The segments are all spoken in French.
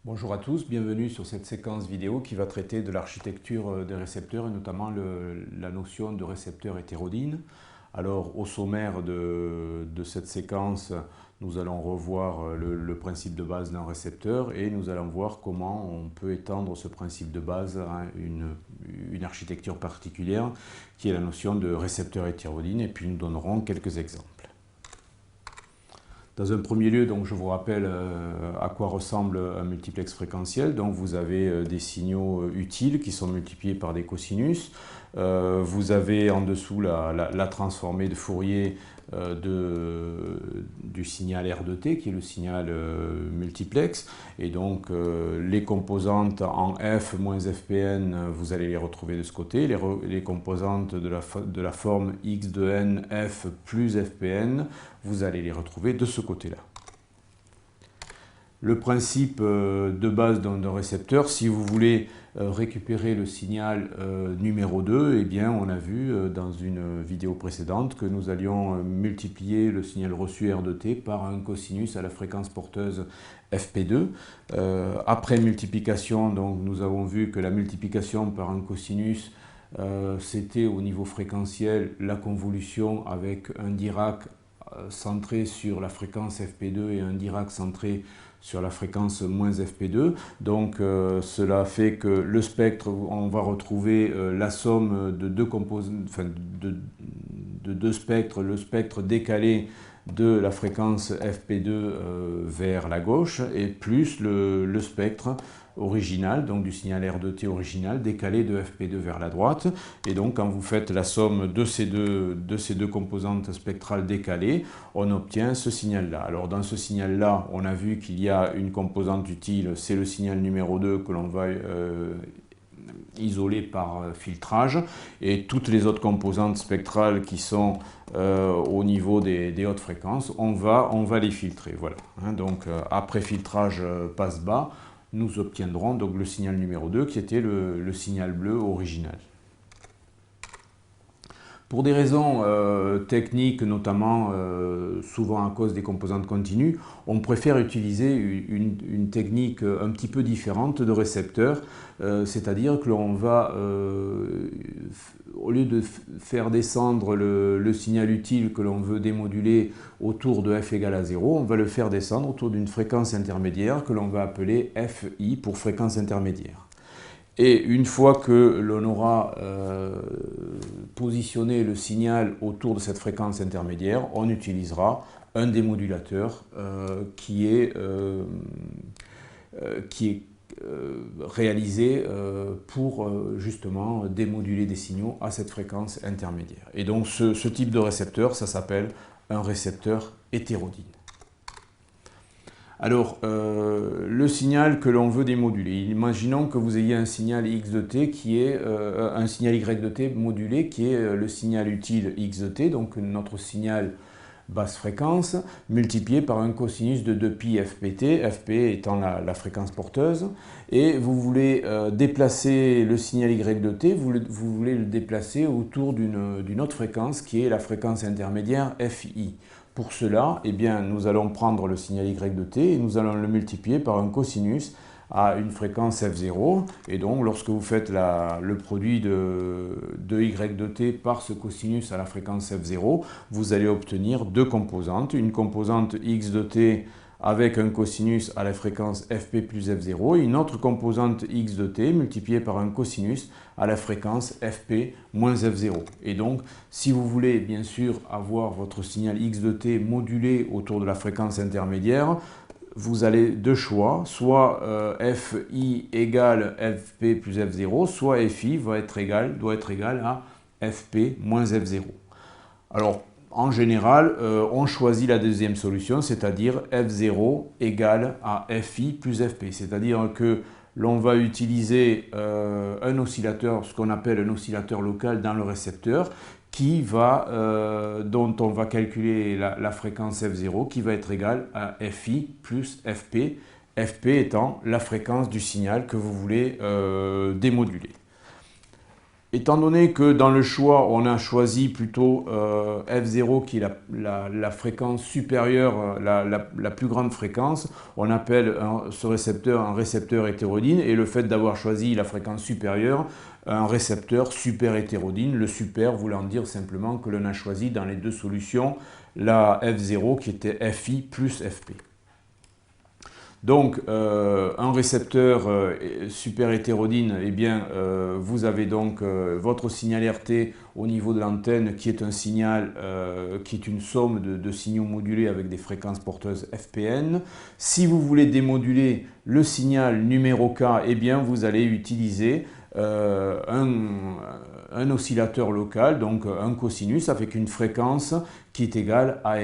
Bonjour à tous, bienvenue sur cette séquence vidéo qui va traiter de l'architecture des récepteurs et notamment la notion de récepteur hétérodyne. Alors au sommaire de cette séquence, nous allons revoir le principe de base d'un récepteur et nous allons voir comment on peut étendre ce principe de base à une architecture particulière qui est la notion de récepteur hétérodyne et puis nous donnerons quelques exemples. Dans un premier lieu, donc, je vous rappelle à quoi ressemble un multiplex fréquentiel. Donc, vous avez des signaux utiles qui sont multipliés par des cosinus. Vous avez en dessous la transformée de Fourier du signal R de t, qui est le signal multiplex. Et donc, les composantes en f moins fpn, vous allez les retrouver de ce côté. Les composantes de la forme x de n f plus fpn, vous allez les retrouver de ce côté-là. Le principe de base d'un récepteur, si vous voulez récupérer le signal numéro 2, eh bien, on a vu dans une vidéo précédente que nous allions multiplier le signal reçu R de t par un cosinus à la fréquence porteuse fp2. Après multiplication, donc, nous avons vu que la multiplication par un cosinus, c'était au niveau fréquentiel la convolution avec un Dirac centré sur la fréquence fp2 et un Dirac centré sur la fréquence moins fp2. Donc cela fait que le spectre, on va retrouver la somme de deux spectres, le spectre décalé de la fréquence fp2 vers la gauche et plus le spectre original, donc du signal R de t original, décalé de fp2 vers la droite. Et donc quand vous faites la somme de ces deux composantes spectrales décalées, on obtient ce signal-là. Alors dans ce signal-là, on a vu qu'il y a une composante utile, c'est le signal numéro 2 que l'on va isolé par filtrage, et toutes les autres composantes spectrales qui sont au niveau des hautes fréquences, on va les filtrer. Voilà. Donc après filtrage passe bas, nous obtiendrons donc le signal numéro 2 qui était le signal bleu original. Pour des raisons techniques, notamment souvent à cause des composantes continues, on préfère utiliser une technique un petit peu différente de récepteur, c'est-à-dire que l'on va, au lieu de faire descendre le signal utile que l'on veut démoduler autour de f égale à 0, on va le faire descendre autour d'une fréquence intermédiaire que l'on va appeler fi pour fréquence intermédiaire. Et une fois que l'on aura positionné le signal autour de cette fréquence intermédiaire, on utilisera un démodulateur qui est réalisé pour justement démoduler des signaux à cette fréquence intermédiaire. Et donc ce type de récepteur, ça s'appelle un récepteur hétérodyne. Alors, le signal que l'on veut démoduler, imaginons que vous ayez un signal x de t qui est un signal y de t modulé qui est le signal utile x de t, donc notre signal basse fréquence, multiplié par un cosinus de 2π fpt, fp étant la fréquence porteuse, et vous voulez déplacer le signal y de t, vous voulez le déplacer autour d'une autre fréquence qui est la fréquence intermédiaire fi. Pour cela, eh bien, nous allons prendre le signal y de t et nous allons le multiplier par un cosinus à une fréquence f0. Et donc, lorsque vous faites le produit de y de t par ce cosinus à la fréquence f0, vous allez obtenir deux composantes. Une composante x de t avec un cosinus à la fréquence fp plus f0 et une autre composante x de t multipliée par un cosinus à la fréquence fp moins f0. Et donc, si vous voulez bien sûr avoir votre signal x de t modulé autour de la fréquence intermédiaire, vous avez deux choix, soit fi égale fp plus f0, soit fi doit être égal à fp moins f0. Alors, en général, on choisit la deuxième solution, c'est-à-dire f0 égale à fi plus fp. C'est-à-dire que l'on va utiliser un oscillateur, ce qu'on appelle un oscillateur local dans le récepteur, dont on va calculer la fréquence f0, qui va être égale à fi plus fp, fp étant la fréquence du signal que vous voulez démoduler. Étant donné que dans le choix, on a choisi plutôt F0 qui est la fréquence supérieure, la plus grande fréquence, on appelle ce récepteur un récepteur hétérodyne, et le fait d'avoir choisi la fréquence supérieure, un récepteur super hétérodyne, le super voulant dire simplement que l'on a choisi dans les deux solutions la F0 qui était Fi plus Fp. Donc, un récepteur super hétérodyne, eh bien, vous avez donc votre signal RT au niveau de l'antenne qui est un signal qui est une somme de signaux modulés avec des fréquences porteuses FPN. Si vous voulez démoduler le signal numéro K, eh bien, vous allez utiliser un oscillateur local, donc un cosinus avec une fréquence qui est égale à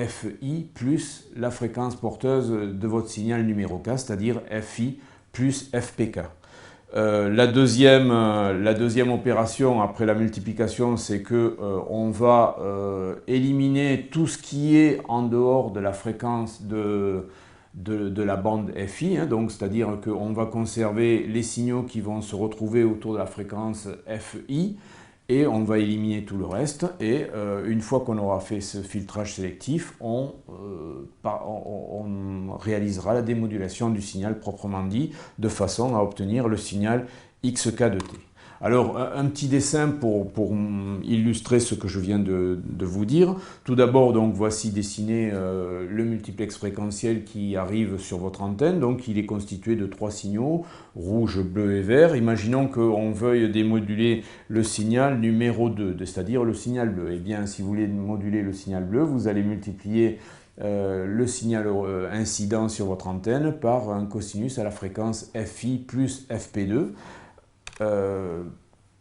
Fi plus la fréquence porteuse de votre signal numéro K, c'est-à-dire Fi plus Fpk. La deuxième opération après la multiplication, c'est que on va éliminer tout ce qui est en dehors de la fréquence de la bande Fi, hein, donc c'est-à-dire qu'on va conserver les signaux qui vont se retrouver autour de la fréquence Fi, et on va éliminer tout le reste, et une fois qu'on aura fait ce filtrage sélectif, on réalisera la démodulation du signal proprement dit, de façon à obtenir le signal XK de T. Alors, un petit dessin pour illustrer ce que je viens de vous dire. Tout d'abord, donc, voici dessiné le multiplex fréquentiel qui arrive sur votre antenne. Donc, il est constitué de 3 signaux, rouge, bleu et vert. Imaginons qu'on veuille démoduler le signal numéro 2, c'est-à-dire le signal bleu. Eh bien, si vous voulez moduler le signal bleu, vous allez multiplier le signal incident sur votre antenne par un cosinus à la fréquence Fi plus Fp2.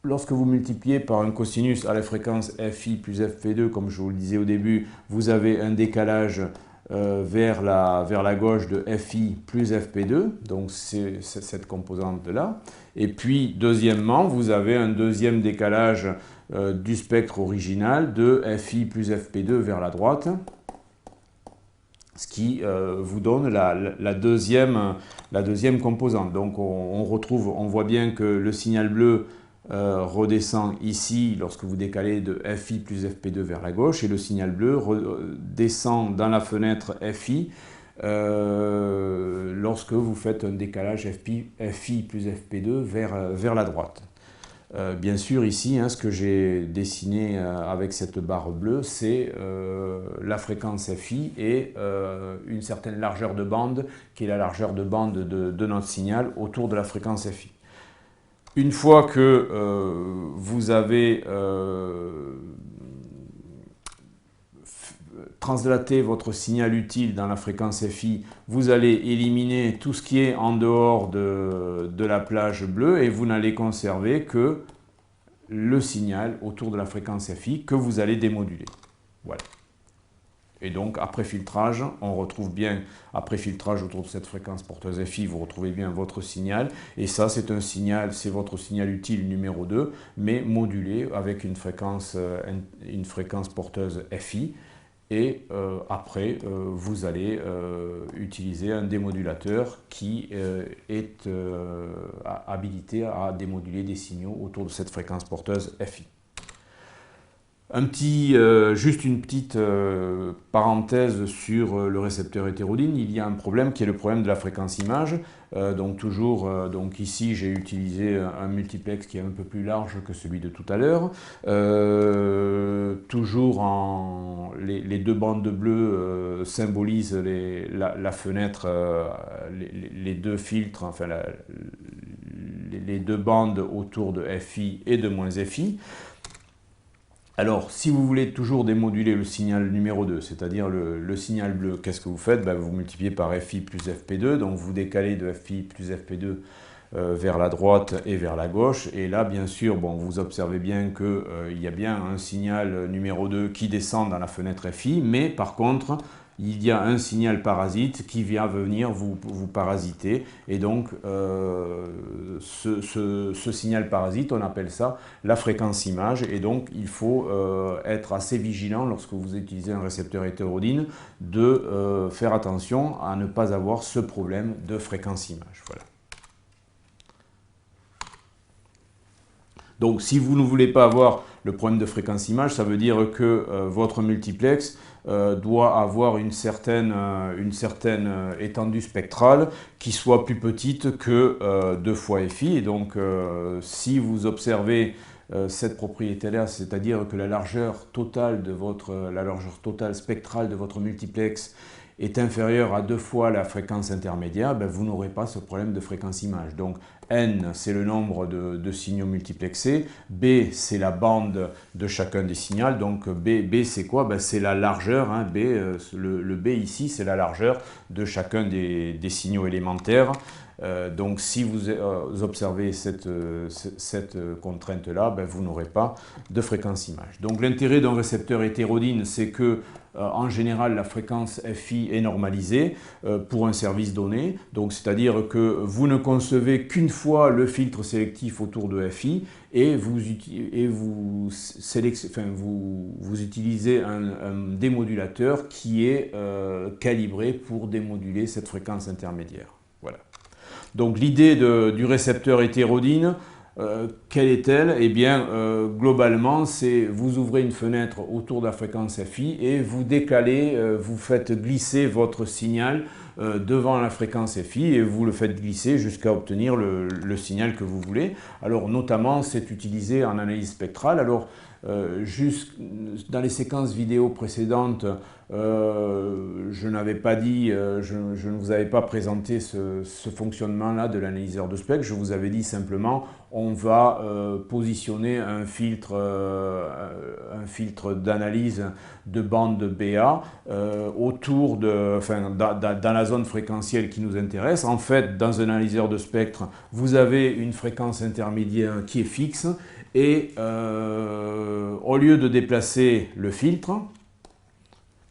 Lorsque vous multipliez par un cosinus à la fréquence Fi plus Fp2, comme je vous le disais au début, vous avez un décalage vers la gauche de Fi plus Fp2, donc c'est cette composante-là. Et puis, deuxièmement, vous avez un deuxième décalage du spectre original de Fi plus Fp2 vers la droite, ce qui vous donne la deuxième composante. Donc on voit bien que le signal bleu redescend ici lorsque vous décalez de Fi plus Fp2 vers la gauche, et le signal bleu descend dans la fenêtre Fi lorsque vous faites un décalage Fi plus Fp2 vers la droite. Bien sûr, ici, hein, ce que j'ai dessiné avec cette barre bleue, c'est la fréquence Fi et une certaine largeur de bande, qui est la largeur de bande de notre signal autour de la fréquence Fi. Une fois que vous avez translater votre signal utile dans la fréquence Fi, vous allez éliminer tout ce qui est en dehors de la plage bleue, et vous n'allez conserver que le signal autour de la fréquence Fi que vous allez démoduler. Voilà. Et donc, après filtrage, on retrouve bien, après filtrage autour de cette fréquence porteuse Fi, vous retrouvez bien votre signal. Et ça, c'est un signal, c'est votre signal utile numéro 2, mais modulé avec une fréquence porteuse Fi. Et après, vous allez utiliser un démodulateur qui est habilité à démoduler des signaux autour de cette fréquence porteuse Fi. Juste une petite parenthèse sur le récepteur hétérodyne. Il y a un problème qui est le problème de la fréquence image. Donc ici j'ai utilisé un multiplex qui est un peu plus large que celui de tout à l'heure. Les deux bandes bleues symbolisent la fenêtre, les deux filtres, enfin les deux bandes autour de Fi et de moins Fi. Alors, si vous voulez toujours démoduler le signal numéro 2, c'est-à-dire le signal bleu, qu'est-ce que vous faites? Vous multipliez par Fi plus Fp2, donc vous décalez de Fi plus Fp2 vers la droite et vers la gauche. Et là, bien sûr, vous observez bien qu'il y a bien un signal numéro 2 qui descend dans la fenêtre Fi, mais par contre, il y a un signal parasite qui vient venir vous parasiter. Et donc, ce signal parasite, on appelle ça la fréquence image. Et donc, il faut être assez vigilant lorsque vous utilisez un récepteur hétérodyne de faire attention à ne pas avoir ce problème de fréquence image. Voilà. Donc si vous ne voulez pas avoir le problème de fréquence image, ça veut dire que votre multiplex doit avoir une certaine étendue spectrale qui soit plus petite que 2 fois FI. Et donc si vous observez cette propriété-là, c'est-à-dire que la largeur totale spectrale de votre multiplex est inférieure à 2 fois la fréquence intermédiaire, ben vous n'aurez pas ce problème de fréquence image. Donc N, c'est le nombre de signaux multiplexés, B, c'est la bande de chacun des signaux, donc B c'est quoi? Ben, c'est la largeur, hein, B, le B ici, c'est la largeur de chacun des signaux élémentaires. Donc si vous observez cette contrainte-là, ben, vous n'aurez pas de fréquence image. Donc l'intérêt d'un récepteur hétérodyne, c'est que en général, la fréquence FI est normalisée pour un service donné. Donc, c'est-à-dire que vous ne concevez qu'une fois le filtre sélectif autour de FI et vous utilisez un démodulateur qui est calibré pour démoduler cette fréquence intermédiaire. Voilà. Donc, l'idée du récepteur hétérodyne, quelle est-elle? Eh bien, globalement, c'est vous ouvrez une fenêtre autour de la fréquence FI et vous décalez, vous faites glisser votre signal devant la fréquence FI et vous le faites glisser jusqu'à obtenir le signal que vous voulez. Alors, notamment, c'est utilisé en analyse spectrale. Alors, dans les séquences vidéo précédentes, je n'avais pas dit, je ne vous avais pas présenté ce fonctionnement-là de l'analyseur de spectre. Je vous avais dit simplement, on va positionner un filtre d'analyse de bande BA autour dans la zone fréquentielle qui nous intéresse. En fait, dans un analyseur de spectre, vous avez une fréquence intermédiaire qui est fixe et au lieu de déplacer le filtre,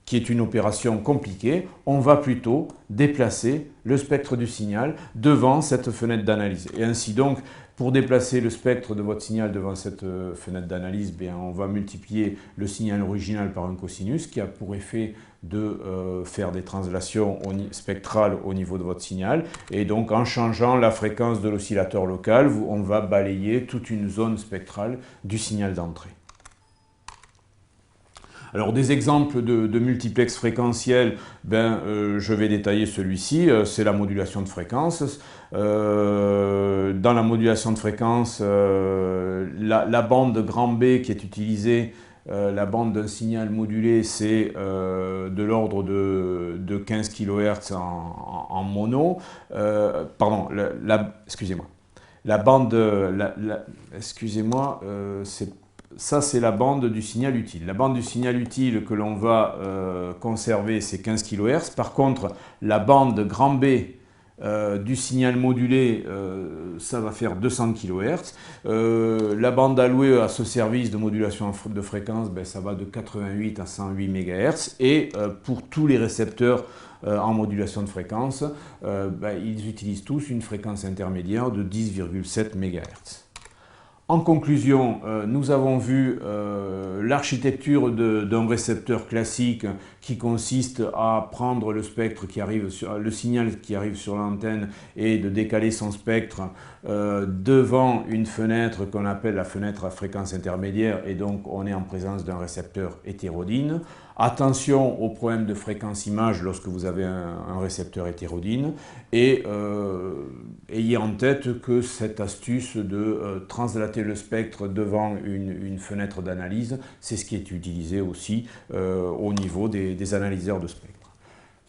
qui est une opération compliquée, on va plutôt déplacer le spectre du signal devant cette fenêtre d'analyse. Et ainsi donc, pour déplacer le spectre de votre signal devant cette fenêtre d'analyse, on va multiplier le signal original par un cosinus qui a pour effet de faire des translations spectrales au niveau de votre signal. Et donc, en changeant la fréquence de l'oscillateur local, on va balayer toute une zone spectrale du signal d'entrée. Alors des exemples de multiplex fréquentiel, je vais détailler celui-ci, c'est la modulation de fréquence. Dans la modulation de fréquence, la bande grand B qui est utilisée, la bande d'un signal modulé, c'est de l'ordre de 15 kHz en mono. Pardon, excusez-moi. La bande, excusez-moi, ça, c'est la bande du signal utile. La bande du signal utile que l'on va conserver, c'est 15 kHz. Par contre, la bande grand B du signal modulé, ça va faire 200 kHz. La bande allouée à ce service de modulation de fréquence, ça va de 88 à 108 MHz. Et pour tous les récepteurs en modulation de fréquence, ils utilisent tous une fréquence intermédiaire de 10,7 MHz. En conclusion, nous avons vu l'architecture d'un récepteur classique qui consiste à prendre le spectre qui arrive le signal qui arrive sur l'antenne et de décaler son spectre devant une fenêtre qu'on appelle la fenêtre à fréquence intermédiaire, et donc on est en présence d'un récepteur hétérodyne. Attention au problème de fréquence image lorsque vous avez un récepteur hétérodyne, et ayez en tête que cette astuce de translater le spectre devant une fenêtre d'analyse, c'est ce qui est utilisé aussi au niveau des analyseurs de spectre.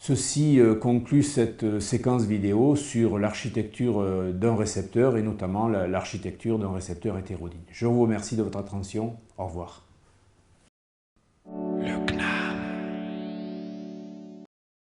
Ceci conclut cette séquence vidéo sur l'architecture d'un récepteur et notamment l'architecture d'un récepteur hétérodyne. Je vous remercie de votre attention. Au revoir.